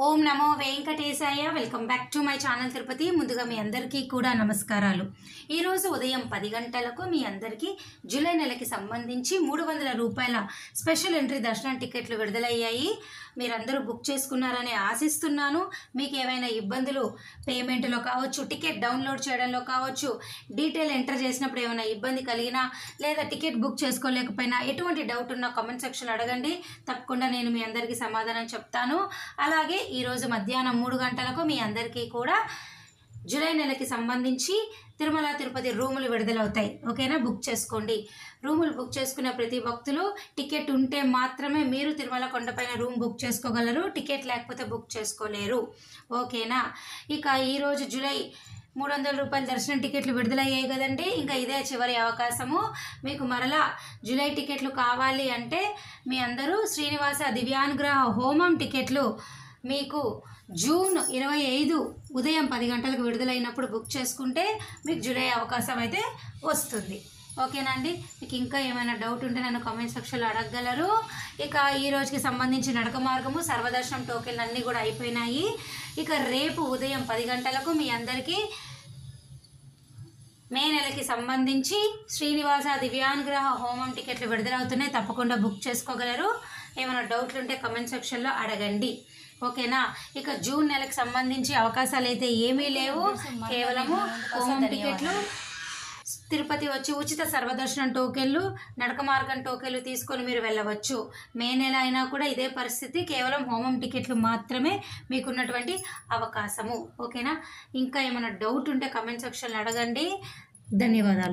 Om Namo Venkatesaya. Welcome back to my channel Tirupati. ముందుగా మీ అందరికీ కూడా నమస్కారాలు. ఈరోజు ఉదయం 10 గంటలకు మీ అందరికీ జూలై నెలకి సంబంధించి 300 రూపాయల స్పెషల్ ఎంట్రీ దర్శనం టికెట్లు విడుదలయ్యాయి. మీరందరూ బుక్ చేసుకున్నారని ఆశిస్తున్నాను. మీకు ఏమైనా ఇబ్బందులు పేమెంట్లో కావచ్చు, టికెట్ డౌన్లోడ్ చేయడంలో కావచ్చు, డీటెయిల్ ఎంటర్ చేసినప్పుడు ఏమైనా ఇబ్బంది కలిగినా లేదా టికెట్ బుక్ చేసుకోలేకపోయినా ఎటువంటి డౌట్ ఉన్నా కామెంట్ సెక్షన్ అడగండి. తప్పకుండా నేను మీ అందరికీ సమాధానం చెప్తాను. అలాగే ఈరోజు మధ్యాహ్నం 3 గంటలకు మీ అందరికీ కూడా జూలై నెలకి సంబంధించి తిరుమల తిరుపతి రూములు విడుదలవుతాయి. ఓకేనా? బుక్ చేసుకోండి. రూములు బుక్ చేసుకునే ప్రతి భక్తులు టికెట్ ఉంటే మాత్రమే మీరు తిరుమల కొండపైన రూమ్ బుక్ చేసుకోగలరు. టికెట్ లేకపోతే బుక్ చేసుకోలేరు. ఓకేనా? ఇక ఈరోజు జూలై 300 రూపాయల దర్శనం టికెట్లు విడుదలయ్యాయి కదండి. ఇంకా ఇదే చివరి అవకాశము. మీకు మరలా జూలై టికెట్లు కావాలి అంటే మీ అందరూ శ్రీనివాస దివ్యానుగ్రహ హోమం టికెట్లు మీకు జూన్ 25 ఉదయం 10 గంటలకు విడుదలైనప్పుడు బుక్ చేసుకుంటే మీకు జూలై అవకాశం అయితే వస్తుంది. ఓకేనా అండి? మీకు ఇంకా ఏమైనా డౌట్ ఉంటే నన్ను కామెంట్ సెక్షన్లో అడగగలరు. ఇక ఈ రోజుకి సంబంధించి నడక మార్గము, సర్వదర్శనం టోకెన్లు అన్నీ కూడా అయిపోయినాయి. ఇక రేపు ఉదయం 10 గంటలకు మీ అందరికీ మే నెలకి సంబంధించి శ్రీనివాస దివ్యానుగ్రహ హోమం టికెట్లు విడుదలవుతున్నాయి. తప్పకుండా బుక్ చేసుకోగలరు. ఏమైనా డౌట్లు ఉంటే కామెంట్ సెక్షన్లో అడగండి. ఓకేనా? ఇక జూన్ నెలకు సంబంధించి అవకాశాలు అయితే ఏమీ లేవు. కేవలము హోమం టికెట్లు, తిరుపతి వచ్చి ఉచిత సర్వదర్శనం టోకెన్లు, నడక మార్గం టోకెన్లు తీసుకొని మీరు వెళ్ళవచ్చు. మే నెల అయినా కూడా ఇదే పరిస్థితి. కేవలం హోమం టికెట్లు మాత్రమే మీకున్నటువంటి అవకాశము. ఓకేనా? ఇంకా ఏమైనా డౌట్ ఉంటే కామెంట్ సెక్షన్లో అడగండి. ధన్యవాదాలు.